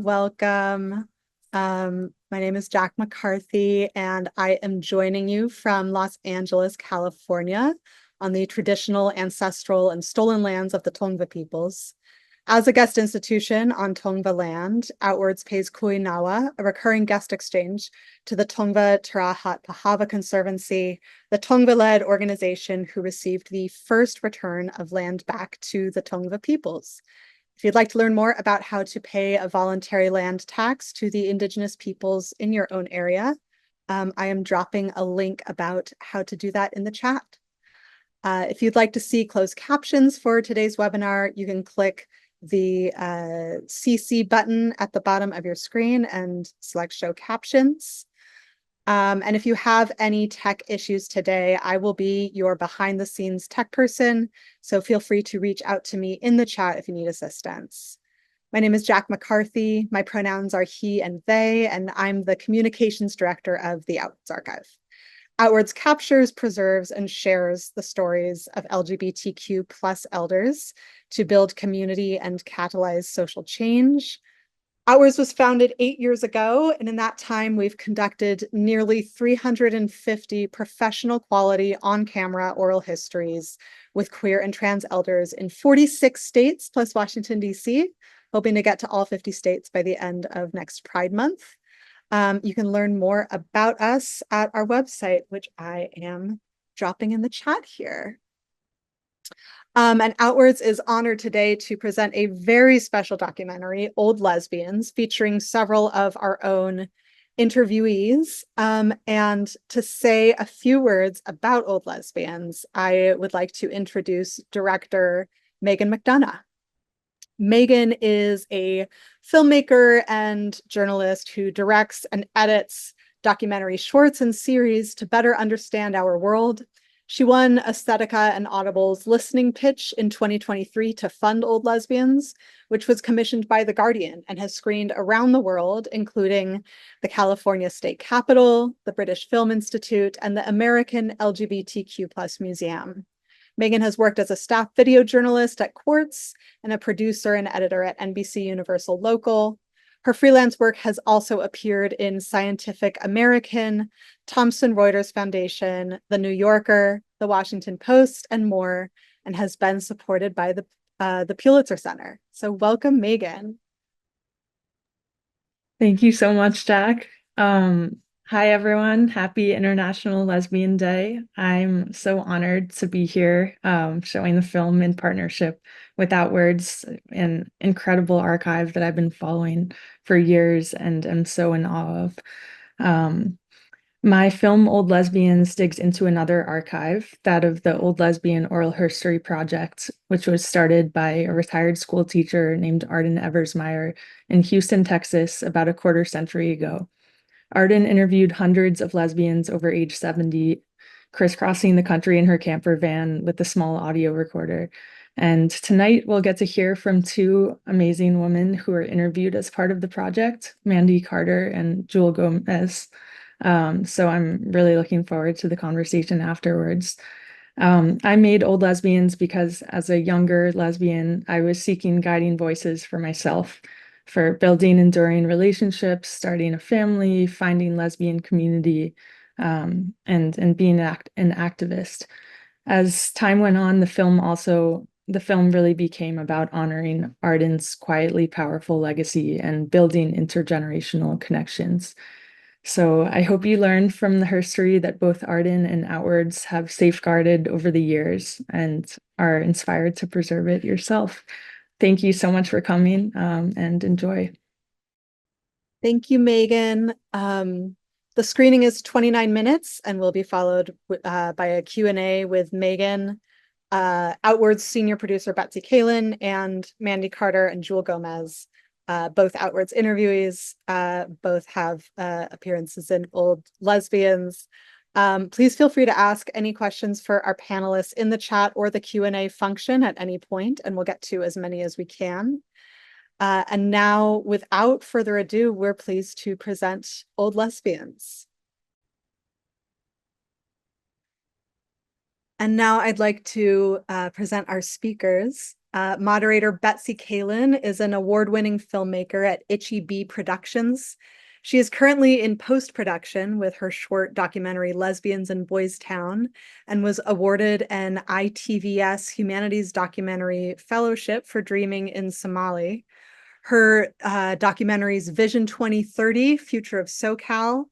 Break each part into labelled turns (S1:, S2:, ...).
S1: welcome. My name is Jack McCarthy, and I am joining you from Los Angeles, California, on the traditional, ancestral, and stolen lands of the Tongva peoples. As a guest institution on Tongva land, Outwards pays Kuinawa, a recurring guest exchange, to the Tongva Tarahat Pahava Conservancy, the Tongva-led organization who received the first return of land back to the Tongva peoples. If you'd like to learn more about how to pay a voluntary land tax to the Indigenous peoples in your own area, I am dropping a link about how to do that in the chat. If you'd like to see closed captions for today's webinar, you can click the CC button at the bottom of your screen and select Show Captions. And if you have any tech issues today, I will be your behind the scenes tech person, so feel free to reach out to me in the chat if you need assistance. My name is Jack McCarthy. My pronouns are he and they, and I'm the communications director of the Outwards Archive. Outwards captures, preserves, and shares the stories of LGBTQ+ elders to build community and catalyze social change. Outwards was founded 8 years ago, and in that time, we've conducted nearly 350 professional quality on-camera oral histories with queer and trans elders in 46 states plus Washington, D.C., hoping to get to all 50 states by the end of next Pride Month. You can learn more about us at our website, which I am dropping in the chat here. And Outwards is honored today to present a very special documentary, Old Lesbians, featuring several of our own interviewees. And to say a few words about Old Lesbians, I would like to introduce director Meghan McDonough. Meghan is a filmmaker and journalist who directs and edits documentary shorts and series to better understand our world. She won Aesthetica and Audible's listening pitch in 2023 to fund Old Lesbians, which was commissioned by The Guardian and has screened around the world, including the California State Capitol, the British Film Institute, and the American LGBTQ+ Museum. Meghan has worked as a staff video journalist at Quartz and a producer and editor at NBC Universal Local. Her freelance work has also appeared in Scientific American, Thomson Reuters Foundation, The New Yorker, The Washington Post, and more, and has been supported by the Pulitzer Center. So welcome, Meghan.
S2: Thank you so much, Jack. Hi, everyone. Happy International Lesbian Day. I'm so honored to be here showing the film in partnership with Outwards, an incredible archive that I've been following for years and am so in awe of. My film, Old Lesbians, digs into another archive, that of the Old Lesbian Oral History Project, which was started by a retired school teacher named Arden Eversmeyer in Houston, Texas, about a quarter century ago. Arden interviewed hundreds of lesbians over age 70, crisscrossing the country in her camper van with a small audio recorder. And tonight we'll get to hear from two amazing women who were interviewed as part of the project, Mandy Carter and Jewelle Gomez. So I'm really looking forward to the conversation afterwards. I made Old Lesbians because as a younger lesbian, I was seeking guiding voices for myself, for building enduring relationships, starting a family, finding lesbian community, and being an activist. As time went on, the film really became about honoring Arden's quietly powerful legacy and building intergenerational connections. So I hope you learned from the history that both Arden and Outwards have safeguarded over the years and are inspired to preserve it yourself. Thank you so much for coming and enjoy.
S1: Thank you, Meghan. The screening is 29 minutes and will be followed by a Q&A with Meghan, Outwards senior producer Betsy Kalin, and Mandy Carter and Jewelle Gomez, both Outwards interviewees, both have appearances in Old Lesbians. Please feel free to ask any questions for our panelists in the chat or the Q&A function at any point, and we'll get to as many as we can. And now, without further ado, we're pleased to present Old Lesbians. And now I'd like to present our speakers. Moderator Betsy Kalin is an award-winning filmmaker at Itchy Bee Productions. She is currently in post-production with her short documentary Lesbians in Boys Town and was awarded an ITVS Humanities Documentary Fellowship for Dreaming in Somali. Her documentaries Vision 2030, Future of SoCal,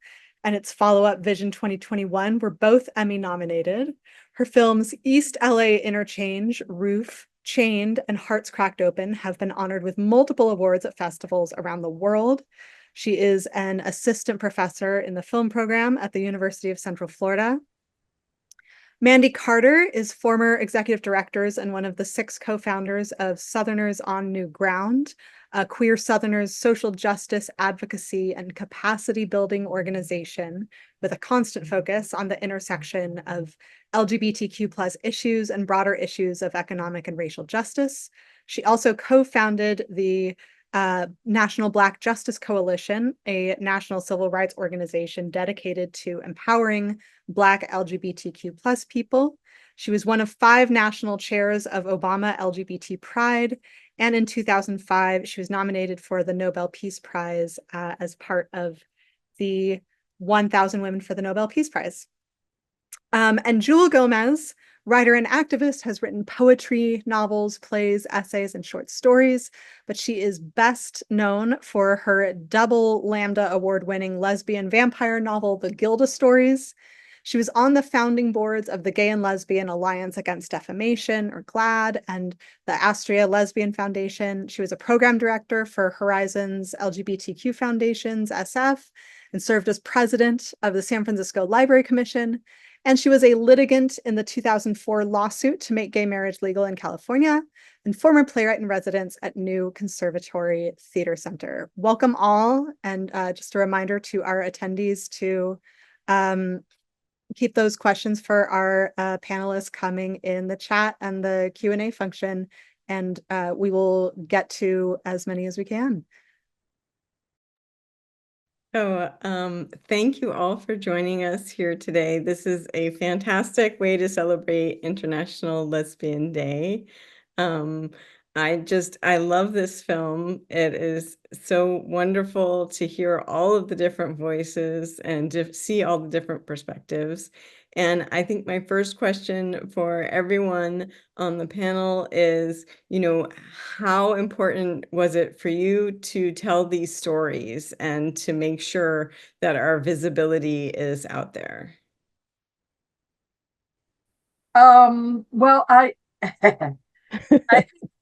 S1: and its follow-up Vision 2021 were both Emmy nominated. Her films East LA Interchange, Roof, Chained, and Hearts Cracked Open have been honored with multiple awards at festivals around the world. She is an assistant professor in the film program at the University of Central Florida. Mandy Carter is former executive directors and one of the 6 co-founders of Southerners on New Ground, a queer Southerners social justice advocacy and capacity building organization with a constant focus on the intersection of LGBTQ+ issues and broader issues of economic and racial justice. She also co-founded the National Black Justice Coalition, a national civil rights organization dedicated to empowering Black LGBTQ+ people. She was one of 5 national chairs of Obama LGBT Pride, and in 2005, she was nominated for the Nobel Peace Prize as part of the 1,000 Women for the Nobel Peace Prize. And Jewelle Gomez, writer and activist, has written poetry, novels, plays, essays, and short stories, but she is best known for her double Lambda Award-winning lesbian vampire novel, The Gilda Stories. She was on the founding boards of the Gay and Lesbian Alliance Against Defamation, or GLAAD, and the Astria Lesbian Foundation. She was a program director for Horizons LGBTQ Foundations, SF, and served as president of the San Francisco Library Commission. And she was a litigant in the 2004 lawsuit to make gay marriage legal in California, and former playwright in residence at New Conservatory Theater Center. Welcome all, and just a reminder to our attendees to keep those questions for our panelists coming in the chat and the Q&A function, and we will get to as many as we can.
S3: Thank you all for joining us here today. This is a fantastic way to celebrate International Lesbian Day. I love this film. It is so wonderful to hear all of the different voices and to see all the different perspectives. And I think my first question for everyone on the panel is, how important was it for you to tell these stories and to make sure that our visibility is out there?
S4: Well, I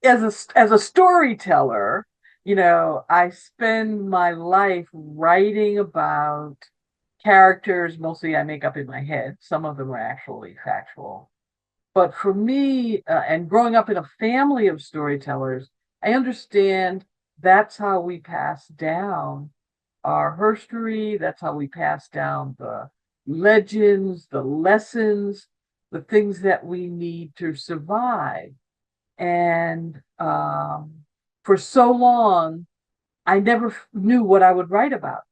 S4: as a storyteller, I spend my life writing about characters. Mostly I make up in my head. Some of them are actually factual. But for me, and growing up in a family of storytellers, I understand that's how we pass down our history. That's how we pass down the legends, the lessons, the things that we need to survive. And for so long, I never knew what I would write about,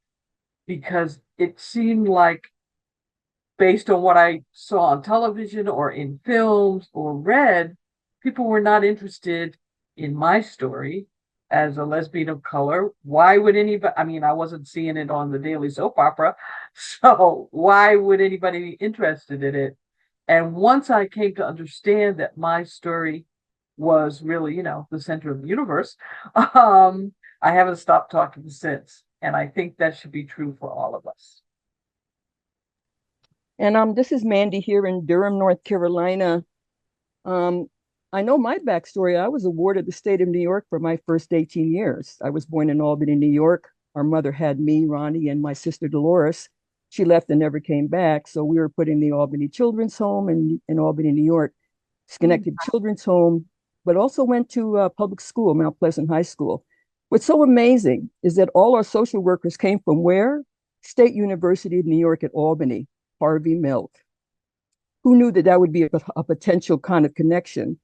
S4: because it seemed like, based on what I saw on television or in films or read, people were not interested in my story as a lesbian of color. Why would anybody? I mean, I wasn't seeing it on the daily soap opera, so why would anybody be interested in it? And once I came to understand that my story was really, the center of the universe, I haven't stopped talking since. And I think that should be true for all of us.
S5: And this is Mandy here in Durham, North Carolina. I know my backstory. I was awarded the state of New York for my first 18 years. I was born in Albany, New York. Our mother had me, Ronnie, and my sister Dolores. She left and never came back. So we were put in the Albany Children's Home in Albany, New York, Schenectady Children's Home, but also went to public school, Mount Pleasant High School. What's so amazing is that all our social workers came from where? State University of New York at Albany, Harvey Milk. Who knew that would be a potential kind of connection?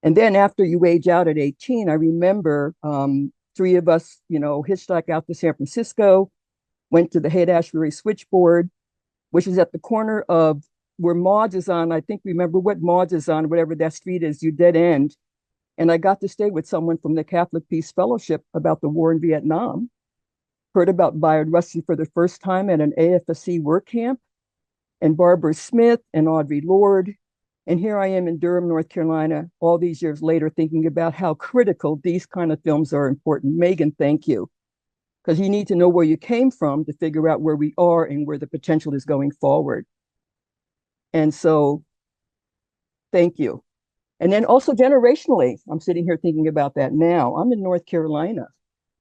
S5: And then after you age out at 18, I remember 3 of us, hitchhiked out to San Francisco, went to the Haight-Ashbury Switchboard, which is at the corner of where Maud's is on. I think, remember what Maud's is on, whatever that street is, you dead end. And I got to stay with someone from the Catholic Peace Fellowship about the war in Vietnam, heard about Bayard Rustin for the first time at an AFSC work camp, and Barbara Smith and Audre Lorde. And here I am in Durham, North Carolina, all these years later, thinking about how critical these kind of films are important. Meghan, thank you. Because you need to know where you came from to figure out where we are and where the potential is going forward. And so, thank you. And then also generationally, I'm sitting here thinking about that now. I'm in North Carolina.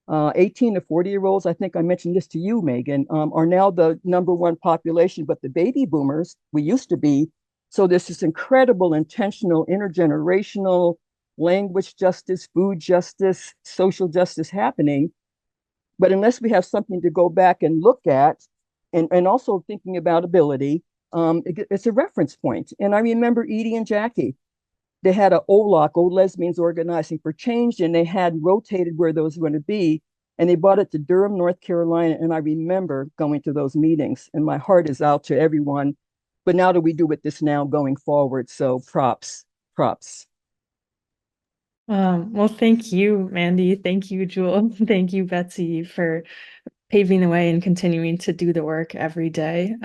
S5: 18 to 40-year-olds, I think I mentioned this to you, Meghan, are now the #1 population, but the baby boomers, we used to be. So there's this incredible, intentional, intergenerational language justice, food justice, social justice happening. But unless we have something to go back and look at, and also thinking about ability, it's a reference point. And I remember Edie and Jackie, they had a OLOC, Old Lesbians Organizing for Change, and they had rotated where those were going to be. And they brought it to Durham, North Carolina. And I remember going to those meetings, and my heart is out to everyone. But now do we do with this now going forward? So props.
S2: Well, thank you, Mandy. Thank you, Jewelle. Thank you, Betsy, for paving the way and continuing to do the work every day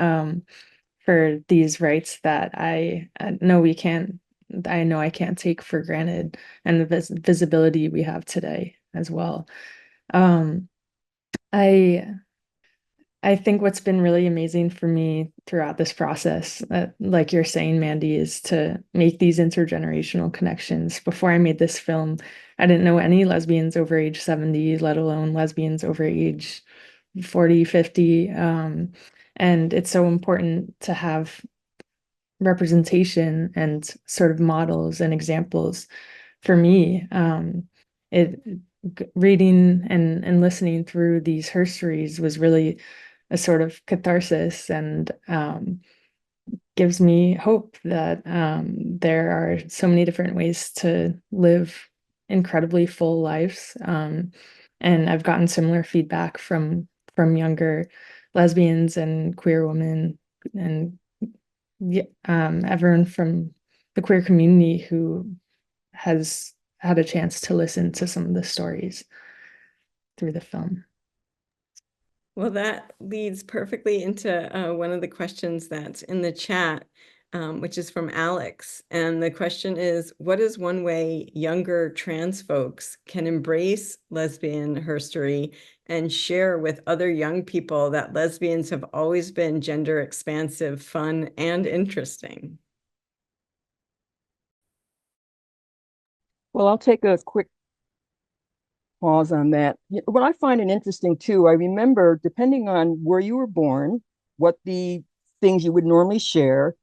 S2: for these rights that I know I can't take for granted, and the visibility we have today as well. I think what's been really amazing for me throughout this process, like you're saying, Mandy, is to make these intergenerational connections. Before I made this film, I didn't know any lesbians over age 70, let alone lesbians over age 40, 50. And it's so important to have representation and sort of models and examples. For me, reading and listening through these histories was really a sort of catharsis, and gives me hope that there are so many different ways to live incredibly full lives. And I've gotten similar feedback from younger lesbians and queer women, and everyone from the queer community who has had a chance to listen to some of the stories through the film.
S3: Well, that leads perfectly into one of the questions that's in the chat, which is from Alex. And the question is, what is one way younger trans folks can embrace lesbian history and share with other young people that lesbians have always been gender expansive, fun, and interesting?
S5: Well, I'll take a quick pause on that. What I find it interesting too, I remember depending on where you were born, what the things you would normally share,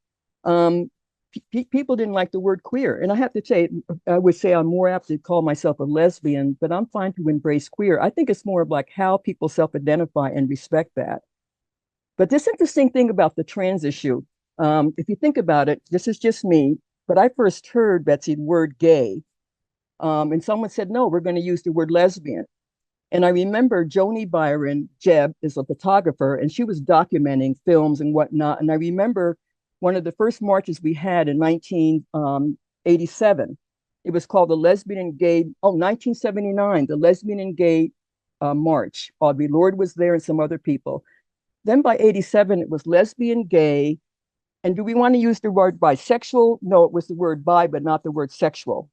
S5: people didn't like the word queer. And I have to say, I would say I'm more apt to call myself a lesbian, but I'm fine to embrace queer. I think it's more of like how people self-identify and respect that. But this interesting thing about the trans issue, if you think about it, this is just me, but I first heard, Betsy, the word gay. And someone said, no, we're going to use the word lesbian. And I remember Joni Byron, Jeb, is a photographer, and she was documenting films and whatnot. And I remember one of the first marches we had in 1987. It was called the Lesbian and Gay, 1979, the Lesbian and Gay March. Audre Lorde was there and some other people. Then by 87, it was lesbian, gay. And do we want to use the word bisexual? No, it was the word bi, but not the word sexual.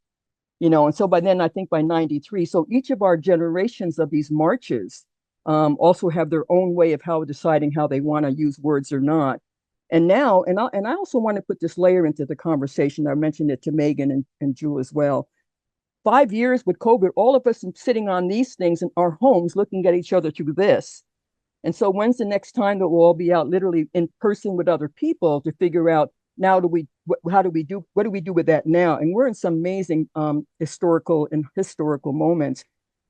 S5: And so by then, I think by 93, so each of our generations of these marches also have their own way of how deciding how they want to use words or not. And now, and I also want to put this layer into the conversation. I mentioned it to Meghan and Jewelle as well. 5 years with COVID, all of us sitting on these things in our homes, looking at each other through this. And so when's the next time that we'll all be out literally in person with other people to figure out now what do we do with that now? And we're in some amazing historical moments.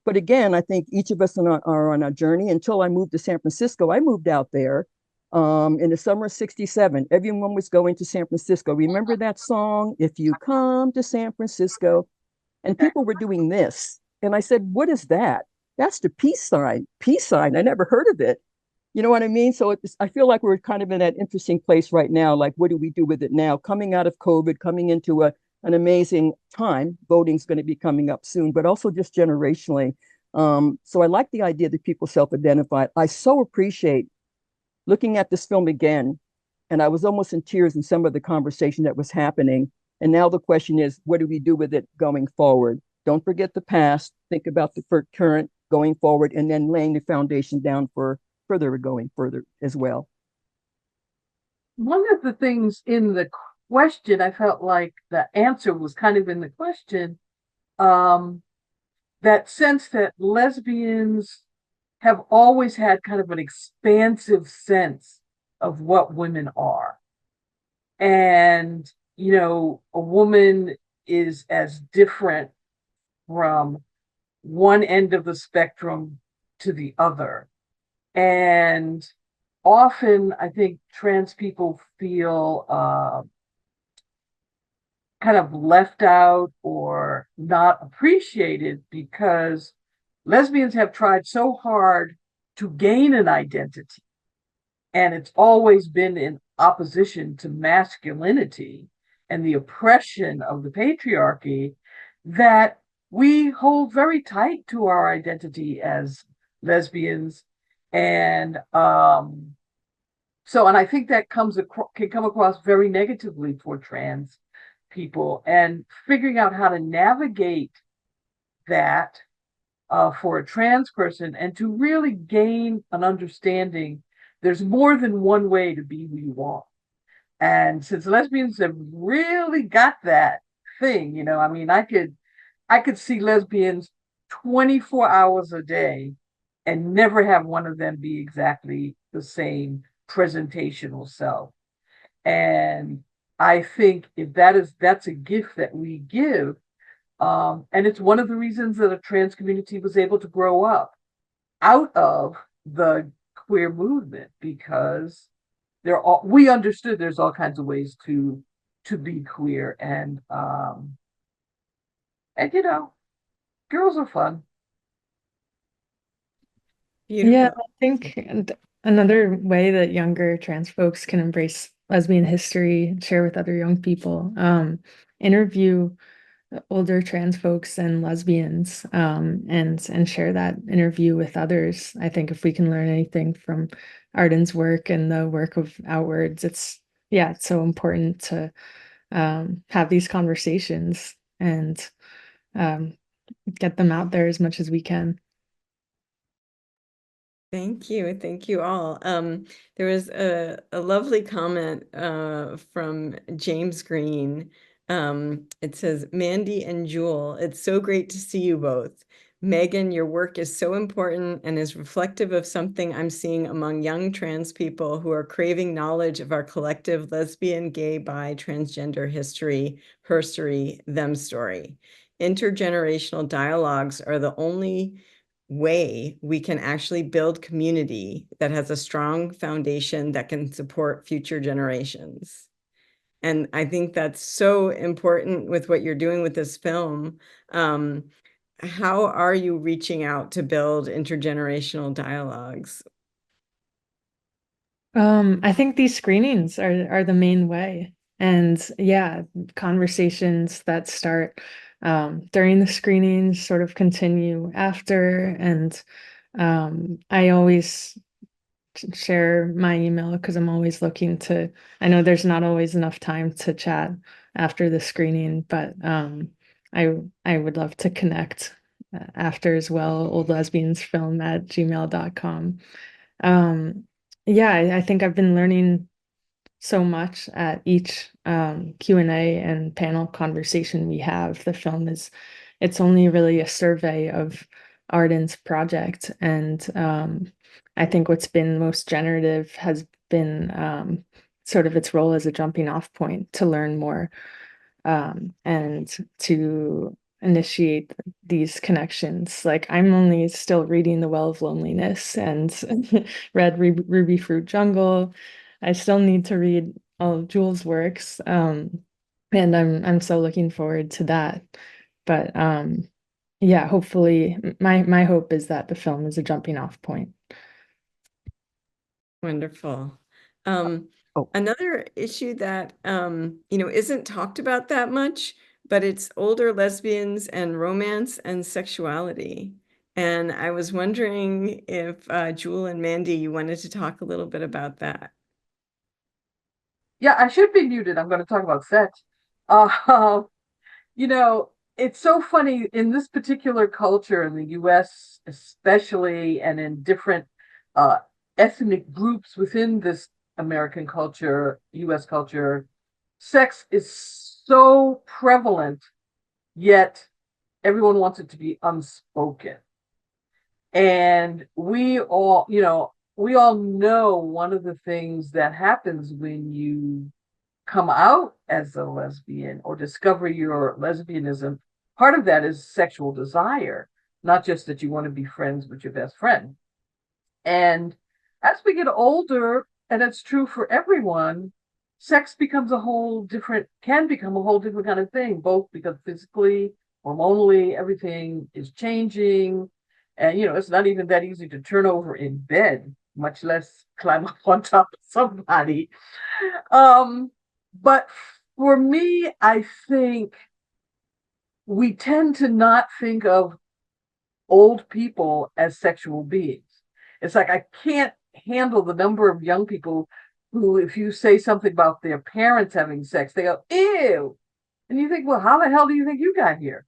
S5: But again, I think each of us are on a journey. Until I moved to San Francisco, I moved out there in the summer of '67. Everyone was going to San Francisco. Remember that song, If You Come to San Francisco? And people were doing this. And I said, what is that? That's the peace sign. Peace sign. I never heard of it. You know what I mean? So I feel like we're kind of in that interesting place right now. Like, what do we do with it now? Coming out of COVID, coming into a an amazing time. Voting's going to be coming up soon, but also just generationally. So I like the idea that people self-identify. I so appreciate looking at this film again, and I was almost in tears in some of the conversation that was happening. And now the question is, what do we do with it going forward? Don't forget the past, think about the current going forward, and then laying the foundation down for going further as well.
S4: One of the things in the question, I felt like the answer was kind of in the question, that sense that lesbians have always had kind of an expansive sense of what women are. And, you know, a woman is as different from one end of the spectrum to the other. And often I think trans people feel kind of left out or not appreciated because lesbians have tried so hard to gain an identity, and it's always been in opposition to masculinity and the oppression of the patriarchy, that we hold very tight to our identity as lesbians. And and I think that can come across very negatively for trans people, and figuring out how to navigate that for a trans person, and to really gain an understanding there's more than one way to be who you are. And since lesbians have really got that thing, you know, I mean, I could see lesbians 24 hours a day and never have one of them be exactly the same presentational self. And I think if that's a gift that we give, and it's one of the reasons that a trans community was able to grow up out of the queer movement, because we understood there's all kinds of ways to be queer, and you know, girls are fun.
S3: Beautiful.
S2: Yeah, I think another way that younger trans folks can embrace lesbian history, share with other young people, interview older trans folks and lesbians, and share that interview with others. I think if we can learn anything from Arden's work and the work of Outwards, it's so important to have these conversations and get them out there as much as we can.
S3: Thank you. Thank you all. There was a lovely comment from James Green. It says, Mandy and Jewelle, it's so great to see you both. Meghan, your work is so important and is reflective of something I'm seeing among young trans people who are craving knowledge of our collective lesbian, gay, bi, transgender history, herstory, them story. Intergenerational dialogues are the only way we can actually build community that has a strong foundation that can support future generations. And I think that's so important with what you're doing with this film. How are you reaching out to build intergenerational dialogues?
S2: I think these screenings are the main way. And conversations that start during the screenings sort of continue after. And I always share my email because I'm always looking to, I know there's not always enough time to chat after the screening, but I would love to connect after as well. oldlesbiansfilm@gmail.com. I think I've been learning so much at each Q&A and panel conversation we have. The film it's only really a survey of Arden's project, and I think what's been most generative has been sort of its role as a jumping off point to learn more, and to initiate these connections. Like, I'm only still reading The Well of Loneliness and read Ruby Fruit Jungle. I still need to read all of Jewelle's works, and I'm so looking forward to that. But hopefully my hope is that the film is a jumping off point.
S3: Wonderful.
S5: Oh.
S3: Another issue that isn't talked about that much, but it's Older Lesbians and Romance and Sexuality. And I was wondering if Jewelle and Mandy, you wanted to talk a little bit about that.
S4: Yeah, I should be muted. I'm going to talk about sex. Uh, you know, it's so funny in this particular culture in the US, especially, and in different uh, ethnic groups within this American culture, US culture, sex is so prevalent, yet everyone wants it to be unspoken. And we all know one of the things that happens when you come out as a lesbian or discover your lesbianism, part of that is sexual desire, not just that you want to be friends with your best friend. And as we get older, and it's true for everyone, sex can become a whole different kind of thing, both because physically, hormonally, everything is changing. And, it's not even that easy to turn over in bed, much less climb up on top of somebody. But for me, I think we tend to not think of old people as sexual beings. It's like I can't handle the number of young people who, if you say something about their parents having sex, they go, ew. And you think, well, how the hell do you think you got here?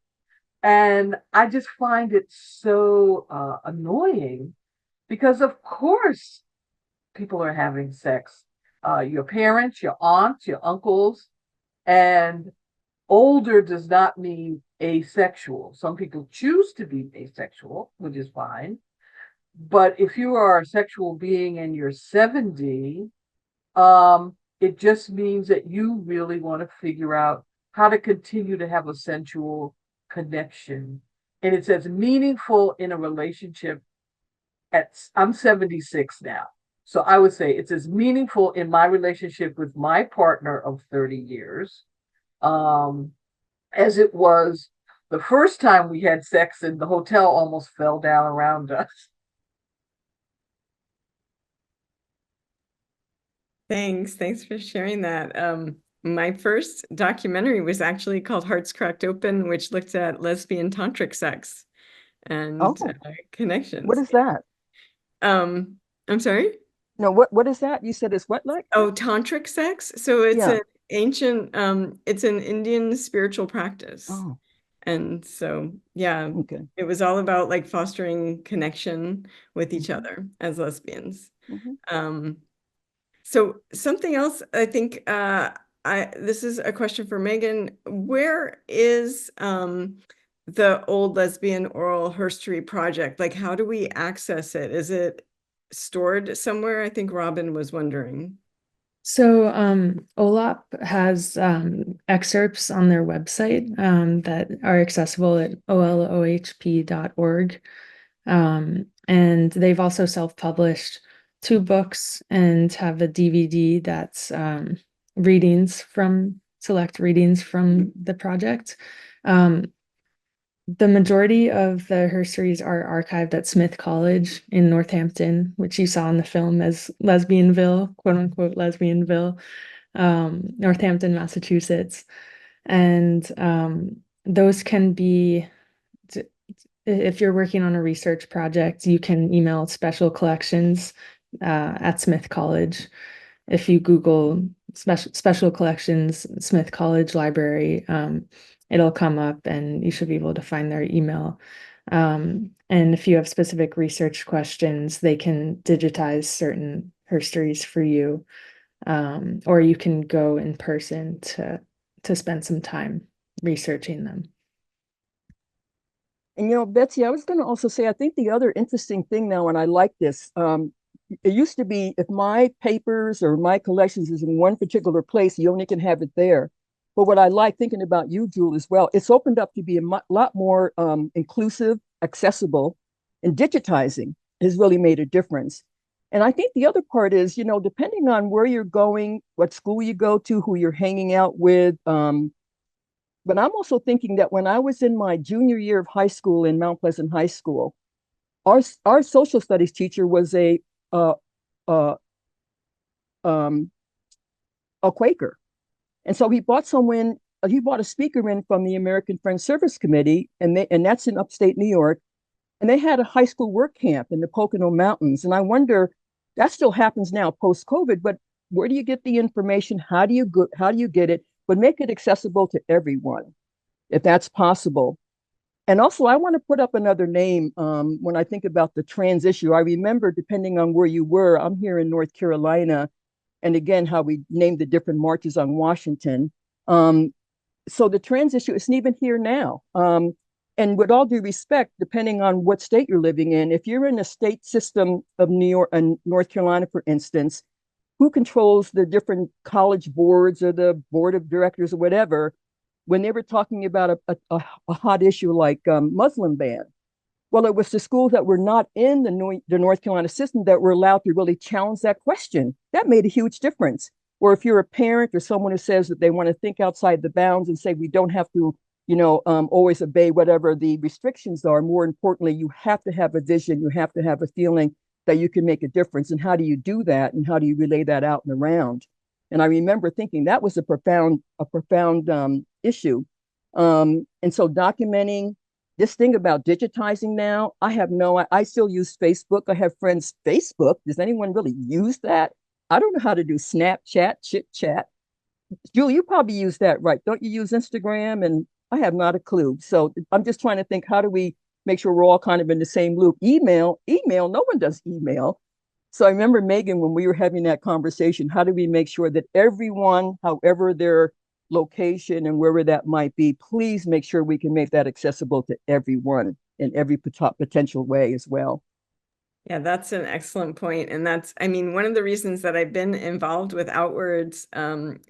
S4: And I just find it so annoying because, of course, people are having sex. Your parents, your aunts, your uncles, and older does not mean asexual. Some people choose to be asexual, which is fine. But if you are a sexual being and you're 70, it just means that you really want to figure out how to continue to have a sensual connection. And it's as meaningful in a relationship I'm 76 now. So I would say it's as meaningful in my relationship with my partner of 30 years as it was the first time we had sex and the hotel almost fell down around us.
S3: Thanks for sharing that. My first documentary was actually called Hearts Cracked Open, which looked at lesbian tantric sex and connections.
S5: What is that?
S3: I'm sorry?
S5: No, what is that? You said it's what like?
S3: Oh, tantric sex. So it's
S5: Yeah.
S3: an ancient, it's an Indian spiritual practice.
S5: Oh,
S3: And so, yeah,
S5: okay.
S3: it was all about like fostering connection with each other as lesbians. So something else, I think, this is a question for Meghan. Where is the Old Lesbian Oral History Project? Like, how do we access it? Is it stored somewhere? I think Robin was wondering.
S2: So OLAP has excerpts on their website that are accessible at olohp.org. And they've also self-published 2 books and have a DVD that's select readings from the project. The majority of the herstories are archived at Smith College in Northampton, which you saw in the film as Lesbianville, quote unquote Lesbianville, Northampton, Massachusetts. And those can be, if you're working on a research project, you can email special collections at Smith College. If you Google special collections, Smith College Library, it'll come up and you should be able to find their email. And if you have specific research questions, they can digitize certain herstories for you, or you can go in person to spend some time researching them.
S5: And Betsy, I was going to also say, I think the other interesting thing now, and I like this, it used to be if my papers or my collections is in one particular place, you only can have it there. But what I like thinking about you, Jewelle, as well, it's opened up to be a lot more inclusive, accessible, and digitizing has really made a difference. And I think the other part is, depending on where you're going, what school you go to, who you're hanging out with. But I'm also thinking that when I was in my junior year of high school in Mount Pleasant High School, our social studies teacher was a Quaker. And so he brought someone he brought a speaker in from the American Friends Service Committee, and that's in upstate New York, and they had a high school work camp in the Pocono Mountains. And I wonder, that still happens now post COVID, but where do you get the information? How do you get it? But make it accessible to everyone, if that's possible. And also, I want to put up another name when I think about the trans issue. I remember, depending on where you were, I'm here in North Carolina, and again, how we named the different marches on Washington. So the trans issue isn't even here now. And with all due respect, depending on what state you're living in, if you're in a state system of New York and North Carolina, for instance, who controls the different college boards or the board of directors or whatever, when they were talking about a hot issue like Muslim ban? Well, it was the schools that were not in the North Carolina system that were allowed to really challenge that question. That made a huge difference. Or if you're a parent or someone who says that they want to think outside the bounds and say we don't have to, always obey whatever the restrictions are. More importantly, you have to have a vision. You have to have a feeling that you can make a difference. And how do you do that? And how do you relay that out and around? And I remember thinking that was a profound issue. And so documenting this thing about digitizing now, I still use Facebook. I have friends Facebook. Does anyone really use that? I don't know how to do Snapchat, chit chat. Julie, you probably use that, right? Don't you use Instagram? And I have not a clue. So I'm just trying to think, how do we make sure we're all kind of in the same loop? Email, no one does email. So I remember, Meghan, when we were having that conversation, how do we make sure that everyone, however their location and wherever that might be, please make sure we can make that accessible to everyone in every potential way as well.
S3: Yeah, that's an excellent point. And one of the reasons that I've been involved with Outwards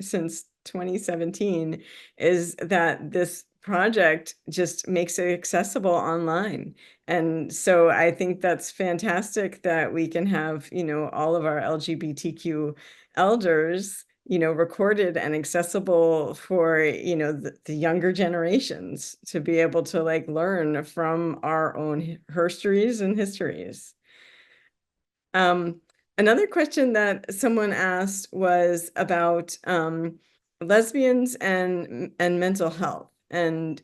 S3: since 2017 is that this project just makes it accessible online. And so I think that's fantastic that we can have, all of our LGBTQ elders, recorded and accessible for, the younger generations to be able to learn from our own histories and histories. Another question that someone asked was about lesbians and mental health. And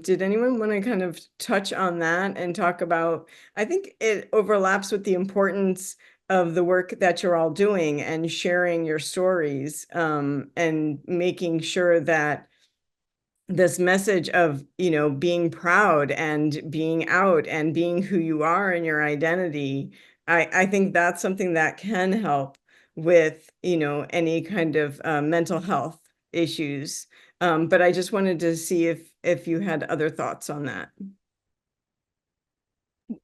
S3: did anyone want to kind of touch on that and talk about, I think it overlaps with the importance of the work that you're all doing and sharing your stories and making sure that this message of, being proud and being out and being who you are in your identity, I think that's something that can help with, any kind of mental health issues. But I just wanted to see if you had other thoughts on that.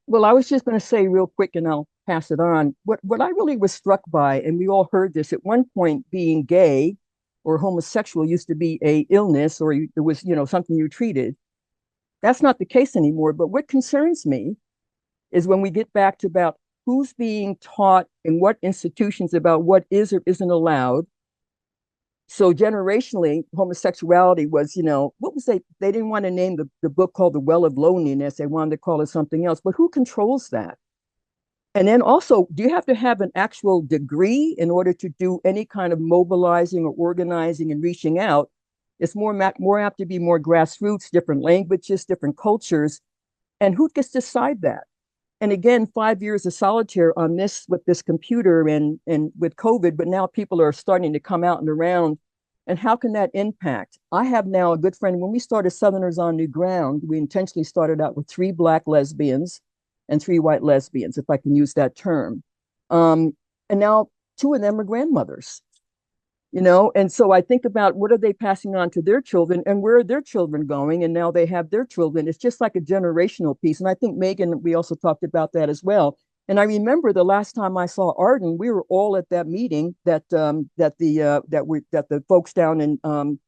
S5: Well, I was just going to say real quick, and I'll pass it on. What I really was struck by, and we all heard this at one point, being gay or homosexual used to be a illness, or it was, something you treated. That's not the case anymore. But what concerns me is when we get back to about who's being taught in what institutions about what is or isn't allowed. So generationally, homosexuality was, what was they didn't want to name the book called The Well of Loneliness. They wanted to call it something else. But who controls that? And then also, do you have to have an actual degree in order to do any kind of mobilizing or organizing and reaching out? It's more apt to be more grassroots, different languages, different cultures. And who gets to decide that? And again, 5 years of solitaire on this with this computer and with COVID, but now people are starting to come out and around. And how can that impact? I have now a good friend. When we started Southerners on New Ground, we intentionally started out with 3 Black lesbians and 3 white lesbians, if I can use that term. And now 2 of them are grandmothers, and so I think about what are they passing on to their children and where are their children going? And now they have their children. It's just like a generational piece. And I think, Meghan, we also talked about that as well. And I remember the last time I saw Arden, we were all at that meeting that the folks down in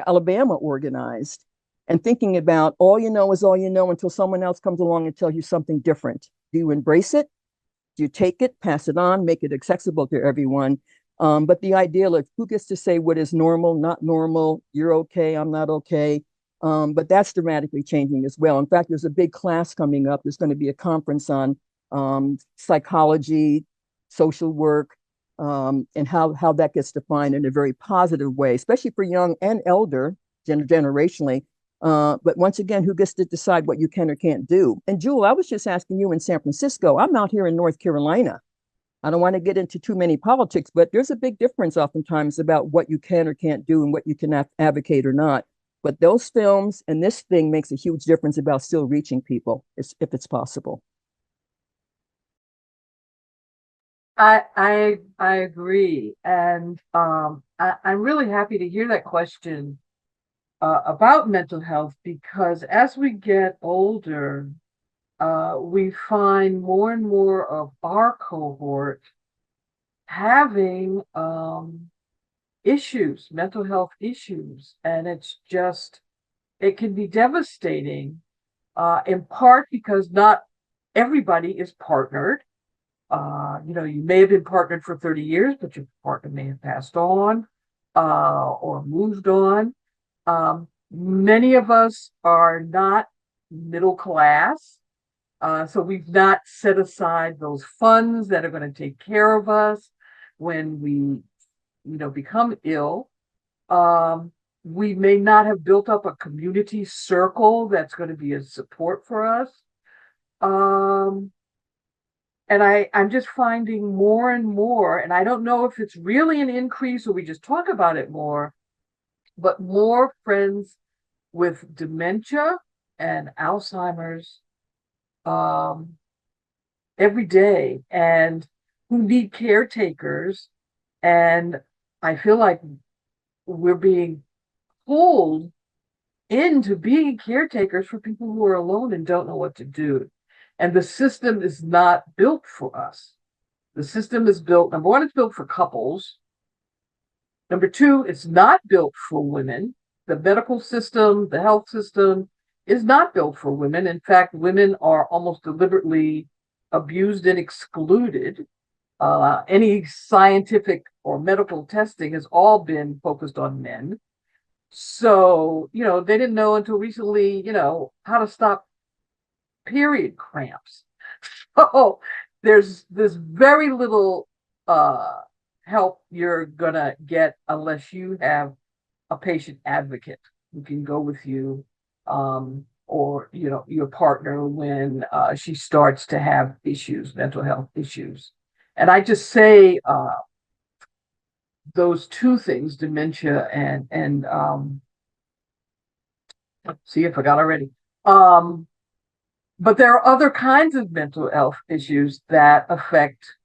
S5: Alabama organized, and thinking about all you know is all you know until someone else comes along and tells you something different. Do you embrace it? Do you take it, pass it on, make it accessible to everyone? But the idea of who gets to say what is normal, not normal, you're okay, I'm not okay. But that's dramatically changing as well. In fact, there's a big class coming up. There's going to be a conference on psychology, social work, and how that gets defined in a very positive way, especially for young and elder. generationally. But once again, who gets to decide what you can or can't do? And Jewel, I was just asking you in San Francisco. I'm out here in North Carolina. I don't want to get into too many politics, but there's a big difference oftentimes about what you can or can't do and what you can advocate or not. But those films and this thing makes a huge difference about still reaching people if it's possible.
S4: I agree, and I'm really happy to hear that question about mental health, because as we get older, we find more and more of our cohort having issues, mental health issues, and it can be devastating, in part because not everybody is partnered. You may have been partnered for 30 years, but your partner may have passed on or moved on. Many of us are not middle class, so we've not set aside those funds that are going to take care of us when we, become ill. We may not have built up a community circle that's going to be a support for us. And I'm just finding more and more, and I don't know if it's really an increase or we just talk about it more, but more friends with dementia and Alzheimer's every day, and who need caretakers. And I feel like we're being pulled into being caretakers for people who are alone and don't know what to do. And the system is not built for us. The system is built, number one, it's built for couples. Number two, it's not built for women. The medical system, the health system is not built for women. In fact, women are almost deliberately abused and excluded. Any scientific or medical testing has all been focused on men. So, they didn't know until recently, how to stop period cramps. So there's very little help you're gonna get unless you have a patient advocate who can go with you, or your partner when she starts to have issues, mental health issues. And I just say those two things, dementia and see, I forgot already. But there are other kinds of mental health issues that affect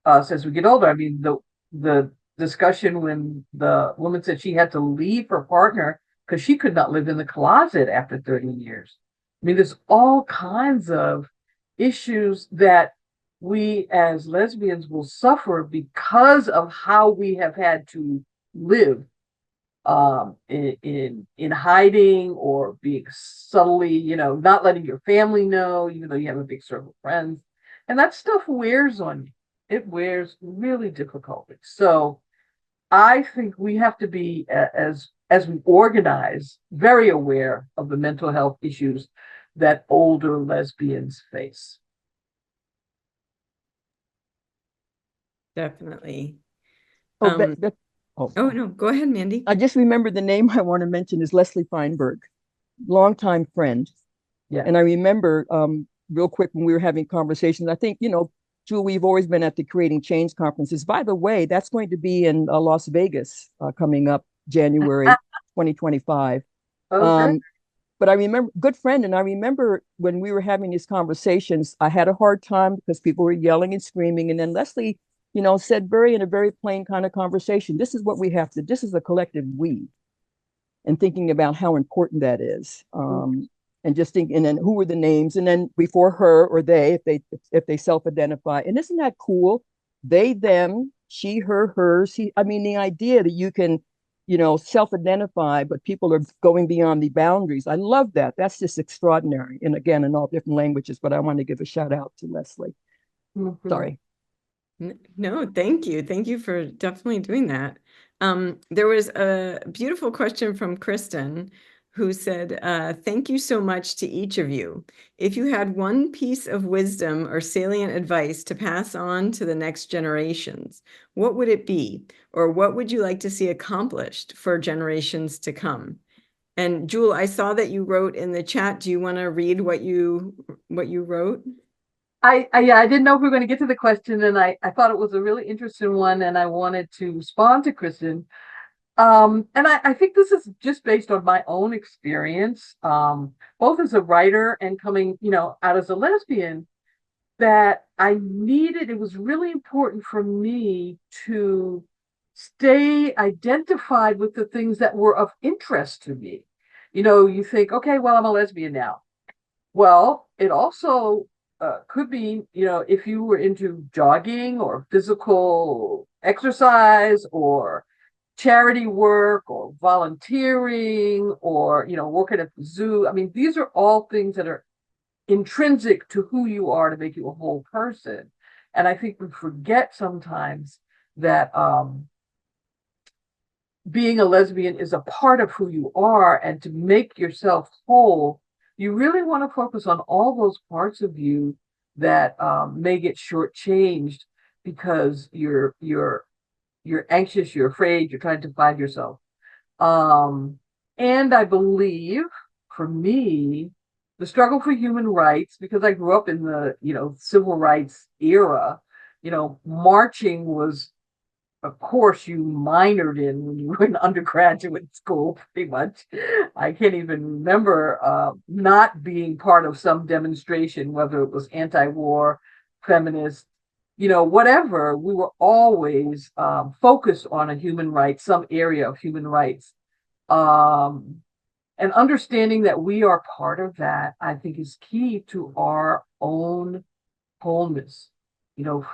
S4: us as we get older. I mean, the discussion when the woman said she had to leave her partner because she could not live in the closet after 30 years. I mean, there's all kinds of issues that we as lesbians will suffer because of how we have had to live, in hiding or being subtly, not letting your family know, even though you have a big circle of friends. And that stuff wears on you. It wears really difficultly. So I think we have to be, as we organize, very aware of the mental health issues that older lesbians face.
S3: Definitely.
S5: Oh,
S3: Oh, no, go ahead, Mandy.
S5: I just remember the name I want to mention is Leslie Feinberg, longtime friend.
S4: Yeah.
S5: And I remember real quick when we were having conversations, I think, Jewel, we've always been at the Creating Change conferences. By the way, that's going to be in Las Vegas coming up January 2025.
S4: Okay.
S5: But I remember, good friend, and I remember when we were having these conversations, I had a hard time because people were yelling and screaming. And then Leslie, said in a very plain kind of conversation, this is what we have to, this is a collective we, and thinking about how important that is. And just thinking, and then who were the names, and then before her or they, if they self-identify, and isn't that cool? They, them, she, her, hers. I mean, the idea that you can, self-identify, but people are going beyond the boundaries. I love that. That's just extraordinary. And again, in all different languages. But I want to give a shout out to Leslie.
S4: Mm-hmm.
S5: Sorry.
S3: No, thank you. Thank you for definitely doing that. There was a beautiful question from Kristen, who said, thank you so much to each of you. If you had one piece of wisdom or salient advice to pass on to the next generations, what would it be? Or what would you like to see accomplished for generations to come? And Jewelle, I saw that you wrote in the chat. Do you want to read what you wrote?
S4: Yeah, I didn't know if we were going to get to the question, and I thought it was a really interesting one, and I wanted to respond to Kristen. And I think this is just based on my own experience, both as a writer and coming, out as a lesbian, that it was really important for me to stay identified with the things that were of interest to me. You think, okay, well, I'm a lesbian now. Well, it also could be, if you were into jogging or physical exercise or charity work or volunteering or, working at the zoo. I mean, these are all things that are intrinsic to who you are to make you a whole person. And I think we forget sometimes that being a lesbian is a part of who you are, and to make yourself whole, you really want to focus on all those parts of you that may get shortchanged because you're anxious, you're afraid, you're trying to find yourself. And I believe, for me, the struggle for human rights, because I grew up in the civil rights era, marching was a course you minored in when you were in undergraduate school, pretty much. I can't even remember not being part of some demonstration, whether it was anti-war, feminist, whatever. We were always focused on a human rights, some area of human rights. And understanding that we are part of that, I think, is key to our own wholeness.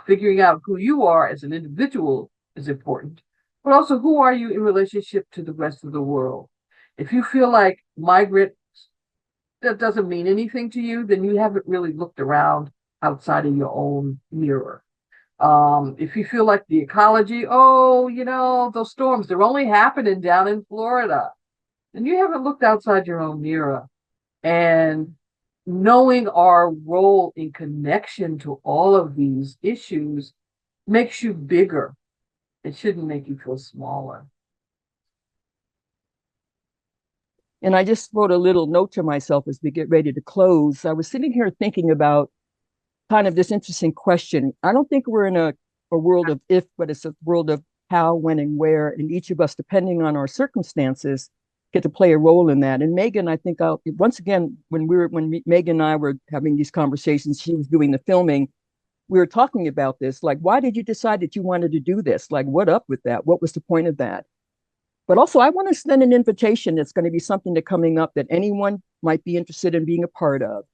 S4: Figuring out who you are as an individual is important, but also who are you in relationship to the rest of the world. If you feel like migrant, that doesn't mean anything to you, then you haven't really looked around outside of your own mirror. If you feel like the ecology, those storms, they're only happening down in Florida, then you haven't looked outside your own mirror. And knowing our role in connection to all of these issues makes you bigger. It shouldn't make you feel smaller.
S5: And I just wrote a little note to myself as we get ready to close. I was sitting here thinking about kind of this interesting question. I don't think we're in a world of if, but it's a world of how, when, and where. And each of us, depending on our circumstances, get to play a role in that. And Meghan, I think once again, when Meghan and I were having these conversations, she was doing the filming, we were talking about this, like, why did you decide that you wanted to do this? Like, what up with that? What was the point of that? But also, I want to send an invitation that's going to be something that's coming up that anyone might be interested in being a part of.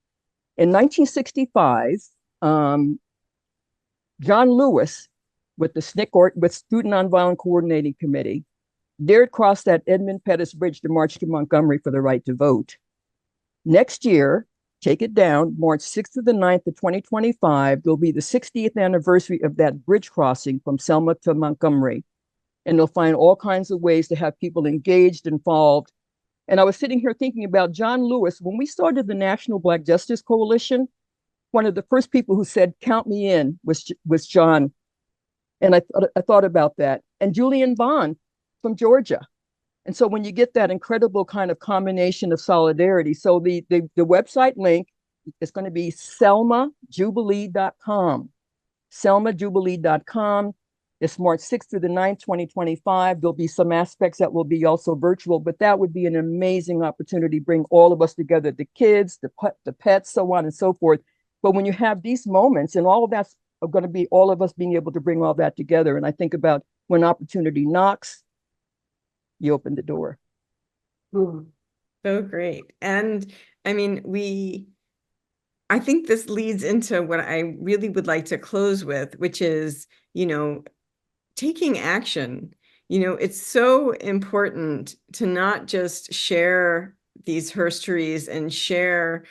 S5: In 1965, John Lewis, with the SNCC, or with Student Nonviolent Coordinating Committee, dared cross that Edmund Pettus Bridge to march to Montgomery for the right to vote. Next year, take it down, March 6th to the 9th of 2025, there'll be the 60th anniversary of that bridge crossing from Selma to Montgomery. And they'll find all kinds of ways to have people engaged, involved. And I was sitting here thinking about John Lewis. When we started the National Black Justice Coalition, one of the first people who said, "Count me in," was John. And I thought about that. And Julian Bond from Georgia. And so when you get that incredible kind of combination of solidarity, so the website link is going to be selmajubilee.com. selmajubilee.com. It's March 6th through the 9th, 2025. There'll be some aspects that will be also virtual, but that would be an amazing opportunity to bring all of us together, the kids, the pets, so on and so forth. But when you have these moments, and all of that's going to be all of us being able to bring all that together. And I think about when opportunity knocks, you open the door.
S3: So great. And I mean, I think this leads into what I really would like to close with, which is, taking action. It's so important to not just share these histories and share,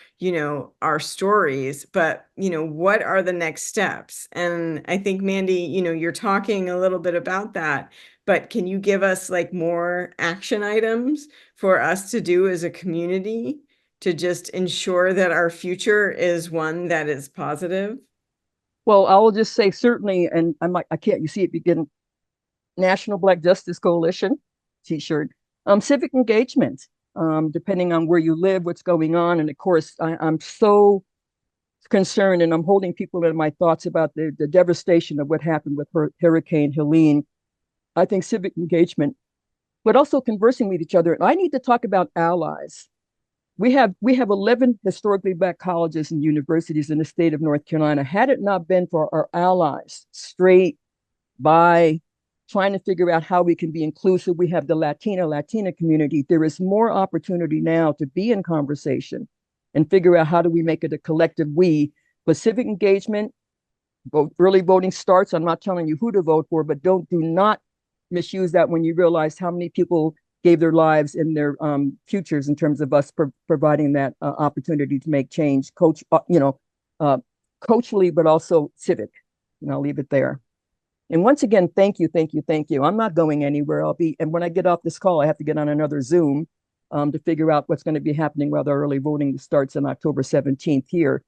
S3: our stories, but, what are the next steps? And I think, Mandy, you're talking a little bit about that, but can you give us like more action items for us to do as a community to just ensure that our future is one that is positive?
S5: Well, I will just say certainly, and I can't, you see it begin, National Black Justice Coalition t-shirt, civic engagement. depending on where you live, what's going on. And of course, I'm so concerned, and I'm holding people in my thoughts about the devastation of what happened with Hurricane Helene. I think civic engagement, but also conversing with each other. And I need to talk about allies. We have 11 historically Black colleges and universities in the state of North Carolina. Had it not been for our allies, straight, bi, trying to figure out how we can be inclusive, we have the Latina community. There is more opportunity now to be in conversation and figure out how do we make it a collective we. But civic engagement, early voting starts. I'm not telling you who to vote for, but do not misuse that when you realize how many people gave their lives and their futures in terms of us providing that opportunity to make change, coachly, but also civic. And I'll leave it there. And once again, thank you, thank you, thank you. I'm not going anywhere. And when I get off this call, I have to get on another Zoom to figure out what's going to be happening while the early voting starts on October 17th here.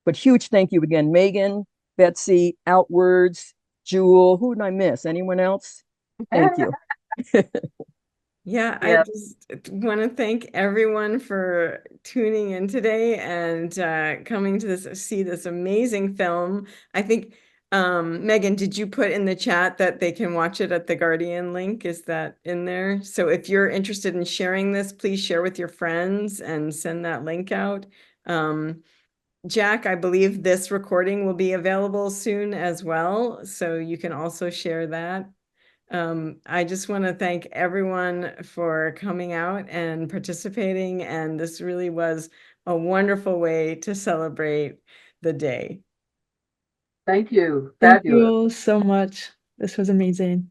S5: But huge thank you again, Megan, Betsy, Outwards, Jewelle. Who did I miss? Anyone else? Thank you.
S3: Yeah, I
S4: Yeah.
S3: just want to thank everyone for tuning in today and coming to see this amazing film. I think, Megan, did you put in the chat that they can watch it at the Guardian link? Is that in there? So if you're interested in sharing this, please share with your friends and send that link out. Jack, I believe this recording will be available soon as well, so you can also share that. I just want to thank everyone for coming out and participating, and this really was a wonderful way to celebrate the day.
S4: Thank you.
S2: Thank
S4: Fabulous.
S2: you so much. This was amazing.